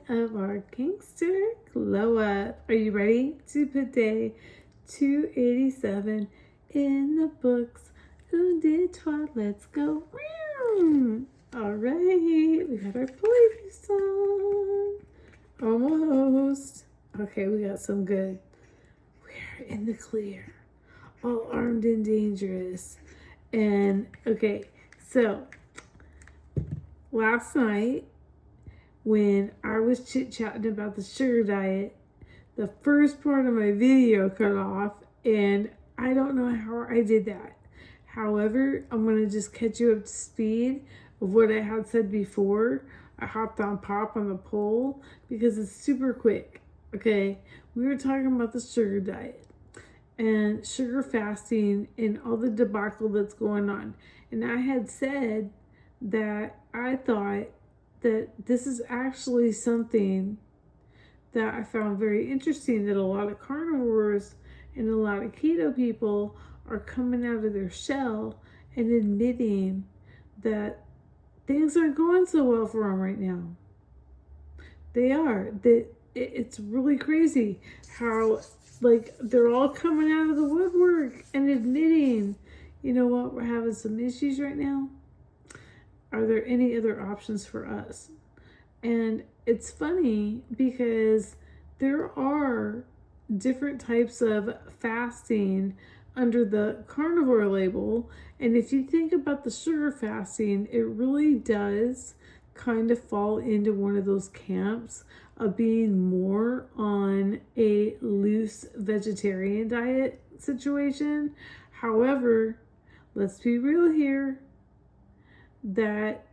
of our Gangster glow up. Are you ready to put day 287 in the books? Who did twat? Let's go. All right, we got our playlist on. Almost. Okay, we got some good. We're in the clear. All armed and dangerous. And okay, so last night when I was chit-chatting about the sugar diet, the first part of my video cut off, and I don't know how I did that. However, I'm going to just catch you up to speed of what I had said before. I hopped on pop on the poll because it's super quick. Okay, we were talking about the sugar diet and sugar fasting and all the debacle that's going on. And I had said that I thought that this is actually something that I found very interesting, that a lot of carnivores and a lot of keto people are coming out of their shell and admitting that things aren't going so well for them right now. They are. It's really crazy how they're all coming out of the woodwork and admitting, you know what, we're having some issues right now. Are there any other options for us? And it's funny because there are different types of fasting under the carnivore label. And if you think about the sugar fasting, it really does kind of fall into one of those camps of being more on a loose vegetarian diet situation. However, let's be real here, that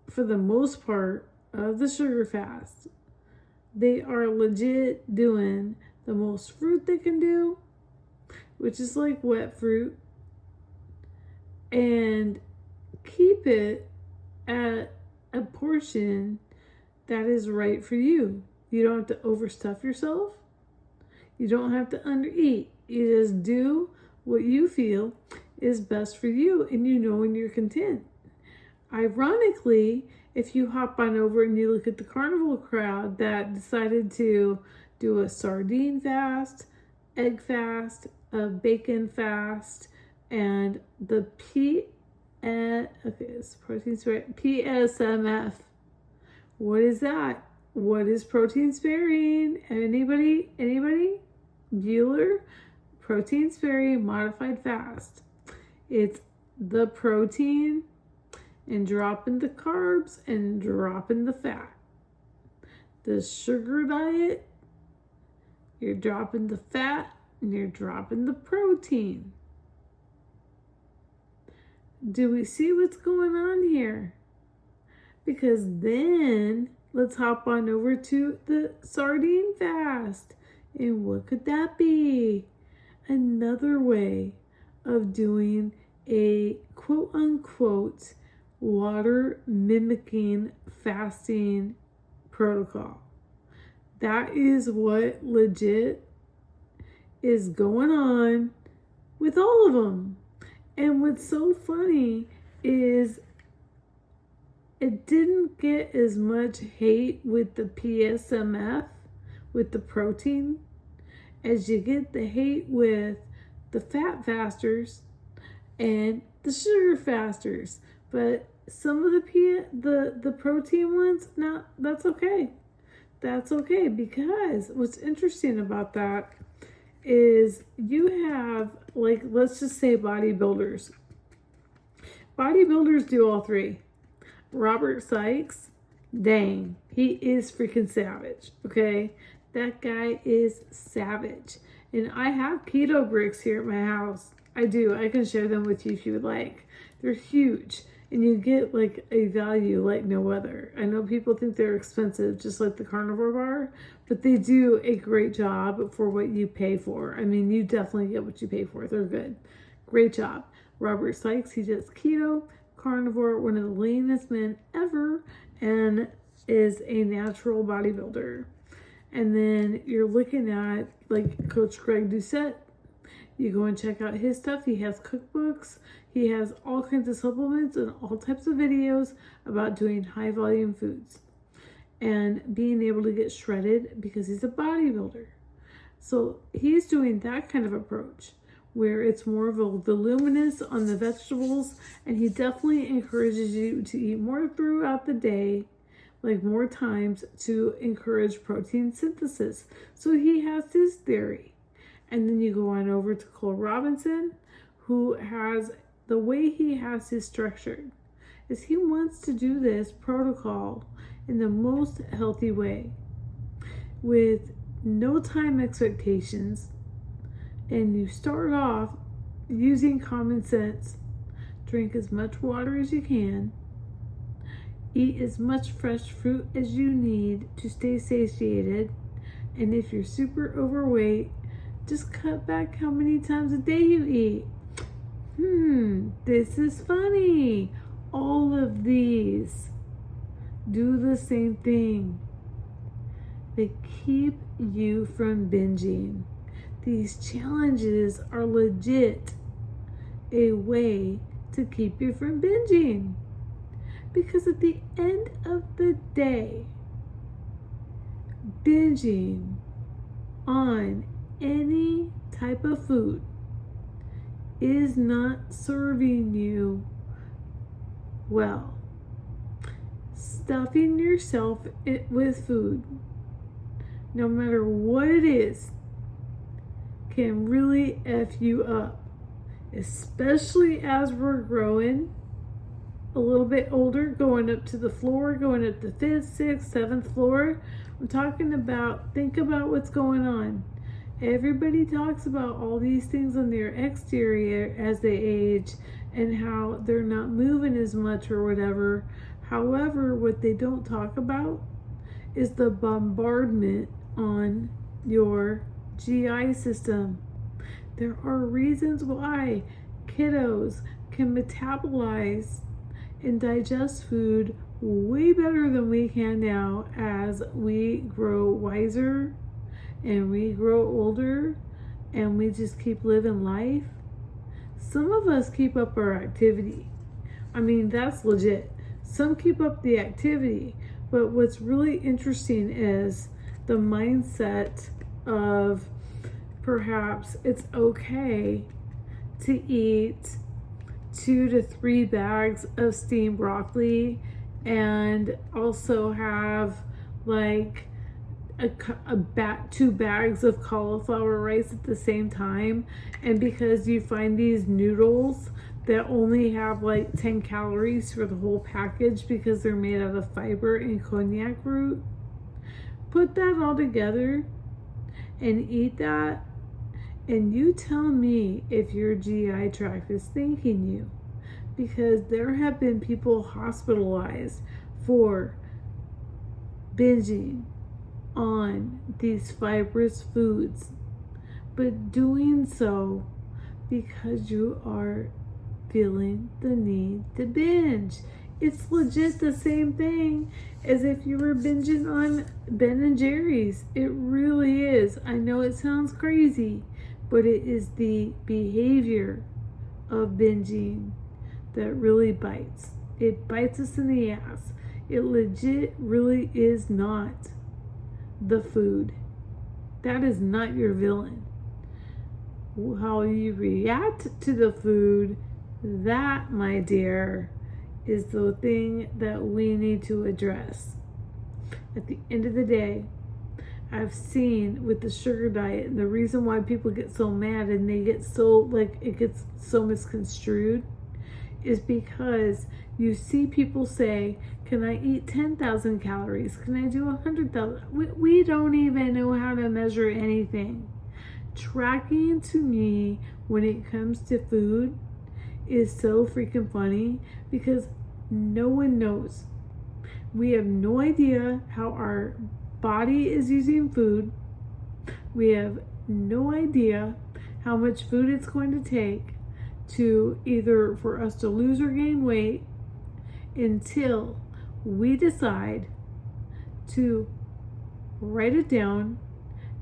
for the most part of the sugar fast, they are legit doing the most fruit they can do, which is like wet fruit, and keep it at a portion that is right for you. You don't have to overstuff yourself. You don't have to undereat. You just do what you feel is best for you, and you know when you're content. Ironically, if you hop on over and you look at the carnival crowd that decided to do a sardine fast, egg fast, a bacon fast, and the PSMF. What is that? What is protein sparing? Anybody? Bueller? Protein sparing modified fast. It's the protein and dropping the carbs and dropping the fat. The sugar diet, you're dropping the fat and you're dropping the protein. Do we see what's going on here? Because then let's hop on over to the sardine fast. And what could that be? Another way of doing a quote unquote water mimicking fasting protocol. That is what legit is going on with all of them. And what's so funny is it didn't get as much hate with the PSMF, with the protein, as you get the hate with the fat fasters and the sugar fasters. But some of the protein ones, now that's okay. That's okay, because what's interesting about that is you have, let's just say bodybuilders. Bodybuilders do all three. Robert Sykes, dang, he is freaking savage, okay? That guy is savage. And I have keto bricks here at my house. I do. I can share them with you if you would like. They're huge. And you get a value like no other. I know people think they're expensive, just like the Carnivore bar, but they do a great job for what you pay for. I mean, you definitely get what you pay for. They're good. Great job. Robert Sykes, he does keto, carnivore, one of the leanest men ever, and is a natural bodybuilder. And then you're looking at Coach Greg Doucette. You go and check out his stuff. He has cookbooks. He has all kinds of supplements and all types of videos about doing high volume foods. and being able to get shredded because he's a bodybuilder. So he's doing that kind of approach where it's more of a voluminous on the vegetables, and he definitely encourages you to eat more throughout the day, like more times, to encourage protein synthesis. So he has his theory. And then you go on over to Cole Robinson, who has, the way he has his structured is he wants to do this protocol in the most healthy way with no time expectations, and you start off using common sense. Drink as much water as you can, eat as much fresh fruit as you need to stay satiated, and if you're super overweight, just cut back how many times a day you eat. This is funny. All of these do the same thing. They keep you from binging. These challenges are legit a way to keep you from binging. Because at the end of the day, binging on any type of food is not serving you well. Stuffing yourself with food, no matter what it is, can really F you up, especially as we're growing a little bit older, going up to the floor, going up the 5th, 6th, 7th floor. I'm talking about, think about what's going on. Everybody talks about all these things on their exterior as they age and how they're not moving as much or whatever. However, what they don't talk about is the bombardment on your GI system. There are reasons why kiddos can metabolize and digest food way better than we can now as we grow wiser and we grow older and we just keep living life. Some of us keep up our activity. I mean, that's legit. Some keep up the activity, but what's really interesting is the mindset of perhaps it's okay to eat 2 to 3 bags of steamed broccoli and also have like 2 bags of cauliflower rice at the same time. And because you find these noodles that only have like 10 calories for the whole package because they're made out of fiber and cognac root, put that all together and eat that, and you tell me if your GI tract is thanking you. Because there have been people hospitalized for binging on these fibrous foods, but doing so because you are feeling the need to binge. It's legit the same thing as if you were binging on Ben and Jerry's. It really is. I know it sounds crazy, but it is the behavior of binging that really bites. It bites us in the ass. It legit really is not the food. That is not your villain. How you react to the food, that, my dear, is the thing that we need to address. At the end of the day, I've seen with the sugar diet, and the reason why people get so mad and they get so, like, it gets so misconstrued is because you see people say, can I eat 10,000 calories? Can I do 100,000? We don't even know how to measure anything. Tracking to me when it comes to food is so freaking funny because no one knows. We have no idea how our body is using food. We have no idea how much food it's going to take to either for us to lose or gain weight until we decide to write it down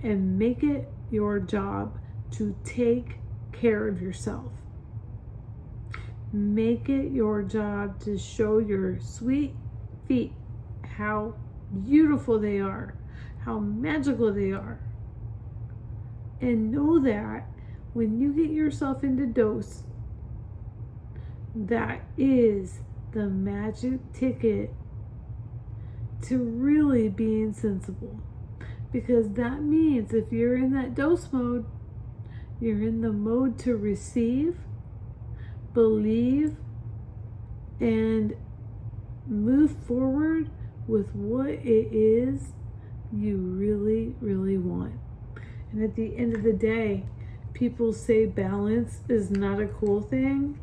and make it your job to take care of yourself. Make it your job to show your sweet feet how beautiful they are, how magical they are. And know that when you get yourself into dose, that is the magic ticket to really being sensible. Because that means if you're in that dose mode, you're in the mode to receive, believe, and move forward with what it is you really, really want. And at the end of the day, people say balance is not a cool thing.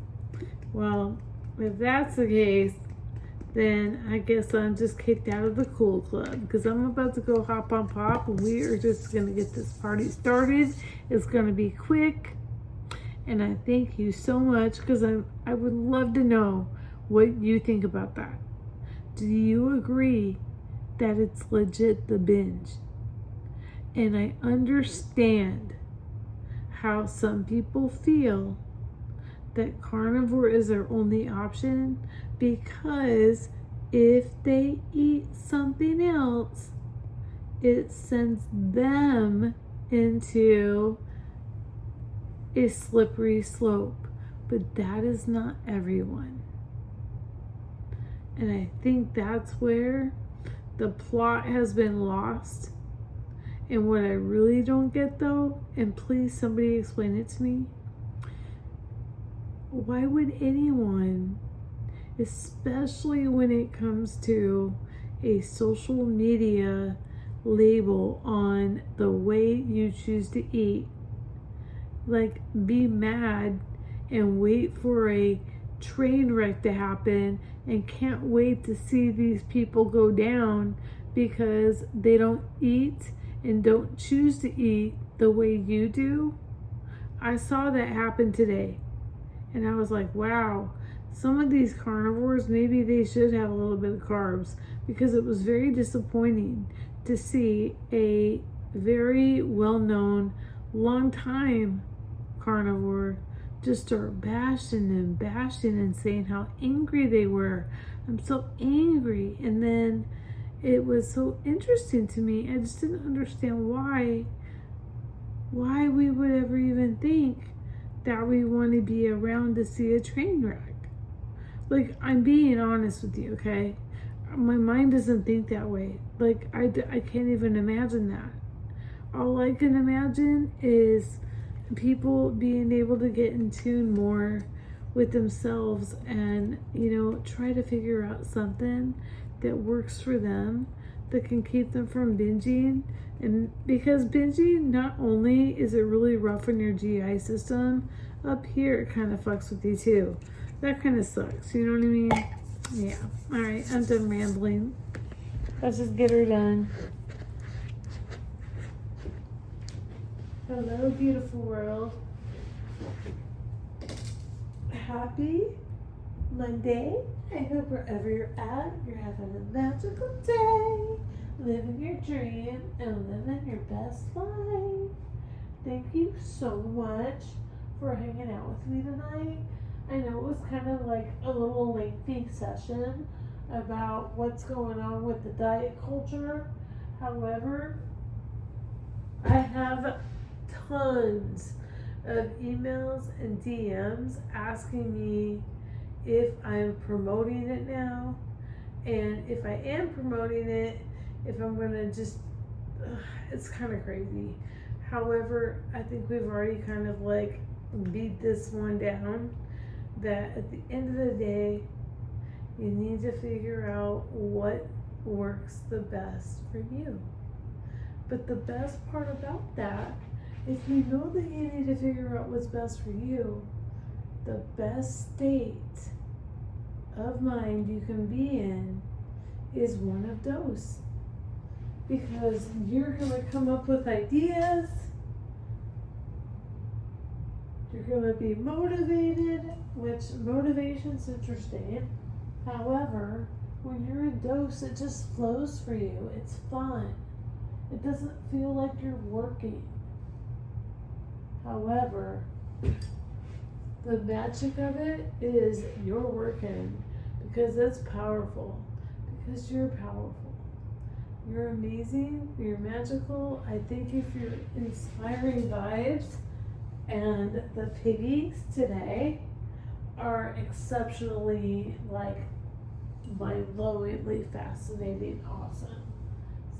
Well, if that's the case, then I guess I'm just kicked out of the cool club, because I'm about to go hop on pop and we are just going to get this party started. It's going to be quick. And I thank you so much, because I would love to know what you think about that. Do you agree that it's legit the binge? And I understand how some people feel that carnivore is their only option, because if they eat something else, it sends them into a slippery slope. But that is not everyone. And I think that's where the plot has been lost. And what I really don't get though, and please somebody explain it to me, why would anyone, especially when it comes to a social media label on the way you choose to eat, like be mad and wait for a train wreck to happen and can't wait to see these people go down because they don't eat and don't choose to eat the way you do? I saw that happen today. And I was like, wow, some of these carnivores, maybe they should have a little bit of carbs, because it was very disappointing to see a very well-known, long-time carnivore just start bashing and saying how angry they were. I'm so angry. And then it was so interesting to me. I just didn't understand why we would ever even think that we want to be around to see a train wreck. Like, I'm being honest with you, okay? My mind doesn't think that way. Like, I can't even imagine that. All I can imagine is people being able to get in tune more with themselves and, try to figure out something that works for them, that can keep them from binging. And because binging, not only is it really rough on your GI system, up here it kind of fucks with you too. That kind of sucks, you know what I mean? Yeah. All right, I'm done rambling. Let's just get her done. Hello, beautiful world. Happy Monday. I hope wherever you're at, you're having a magical day, living your dream and living your best life. Thank you so much for hanging out with me tonight. I know it was kind of like a little lengthy session about what's going on with the diet culture. However, I have tons of emails and DMs asking me if I'm promoting it now, and if I am promoting it, if I'm gonna just, it's kind of crazy. However, I think we've already kind of like beat this one down, that at the end of the day, you need to figure out what works the best for you. But the best part about that, if you know that you need to figure out what's best for you, the best state of mind you can be in is one of dose. Because you're going to come up with ideas, you're going to be motivated, which motivation's interesting. However, when you're in dose, it just flows for you. It's fun. It doesn't feel like you're working. However, the magic of it is you're working, because it's powerful, because you're powerful. You're amazing. You're magical. I think if you're inspiring vibes, and the piggies today are exceptionally, like, mind-blowingly fascinating, awesome.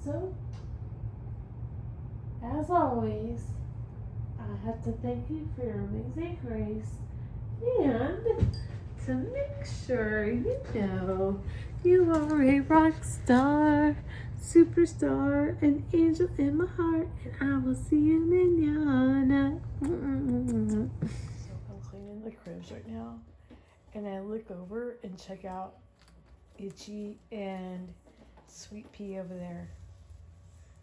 So, as always, I have to thank you for your amazing grace and to make sure you know you are a rock star, superstar, an angel in my heart, and I will see you manana. So I'm cleaning the cribs right now, and I look over and check out Itchy and Sweet Pea over there.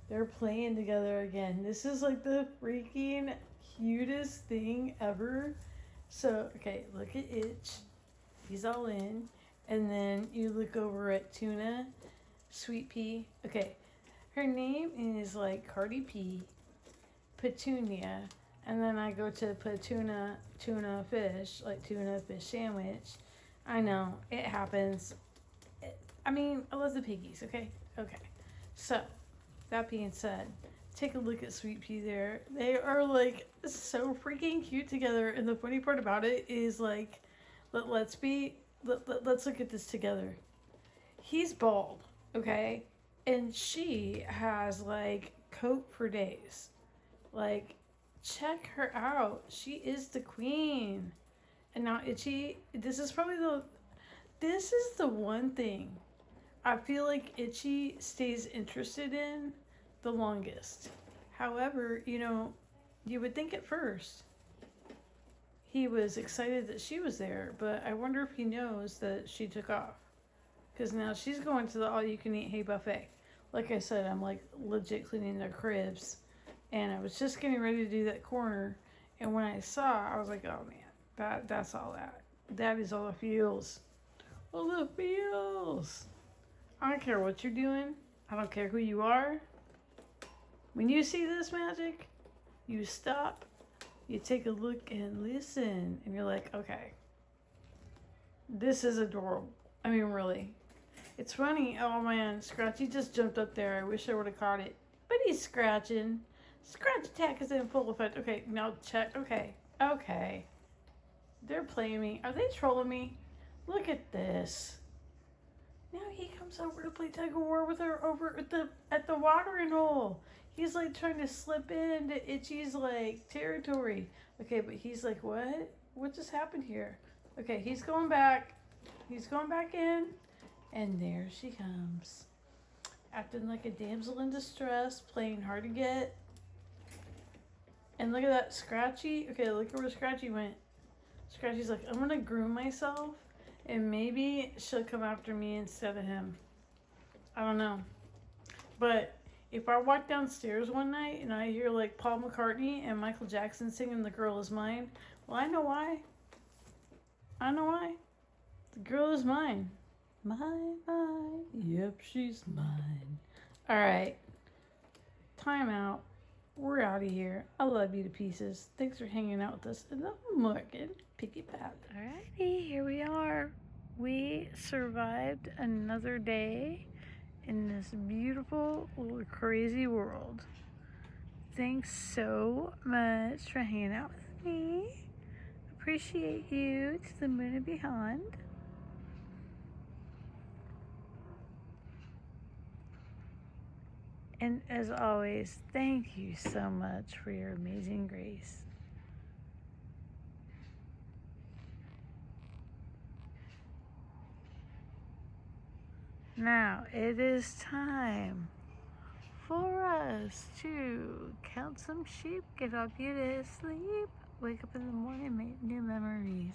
They're playing together again. This is like the freaking cutest thing ever. So, okay, look at Itch. He's all in. And then you look over at Tuna, Sweet Pea. Okay, her name is like Cardi P, Petunia. And then I go to Petuna, tuna fish, like tuna fish sandwich. I know, it happens. I mean, I love the piggies, okay? Okay. So, that being said, take a look at Sweet Pea there. They are like so freaking cute together. And the funny part about it is like, let's look at this together. He's bald, okay? And she has like coat for days. Like, check her out. She is the queen. And now Itchy, this is the one thing I feel like Itchy stays interested in the longest. However, you would think at first he was excited that she was there, but I wonder if he knows that she took off. Because now she's going to the all-you-can-eat hay buffet. Like I said, I'm like legit cleaning their cribs. And I was just getting ready to do that corner. And when I saw, I was like, oh man, that's all that. That is all the feels. All the feels. I don't care what you're doing. I don't care who you are. When you see this magic, you stop, you take a look and listen. And you're like, okay, this is adorable. I mean, really. It's funny. Oh man, Scratchy just jumped up there. I wish I would have caught it. But he's scratching. Scratch attack is in full effect. Okay, now check. Okay. They're playing me. Are they trolling me? Look at this. Now he comes over to play tug of war with her over at the watering hole. He's like trying to slip into Itchy's like territory. Okay, but he's like, what? What just happened here? Okay, he's going back. He's going back in. And there she comes. Acting like a damsel in distress, playing hard to get. And look at that, Scratchy. Okay, look at where Scratchy went. Scratchy's like, I'm gonna groom myself, and maybe she'll come after me instead of him. I don't know. But if I walk downstairs one night and I hear like Paul McCartney and Michael Jackson singing The Girl Is Mine, well, I know why. The girl is mine. Mine. Yep, she's mine. All right. Time out. We're out of here. I love you to pieces. Thanks for hanging out with us. And I'm Morgan, Piggy Pat. Alrighty, here we are. We survived another day in this beautiful little crazy world. Thanks so much for hanging out with me. Appreciate you to the moon and beyond. And as always, thank you so much for your amazing grace. Now it is time for us to count some sheep, get our beauty to sleep, wake up in the morning, make new memories.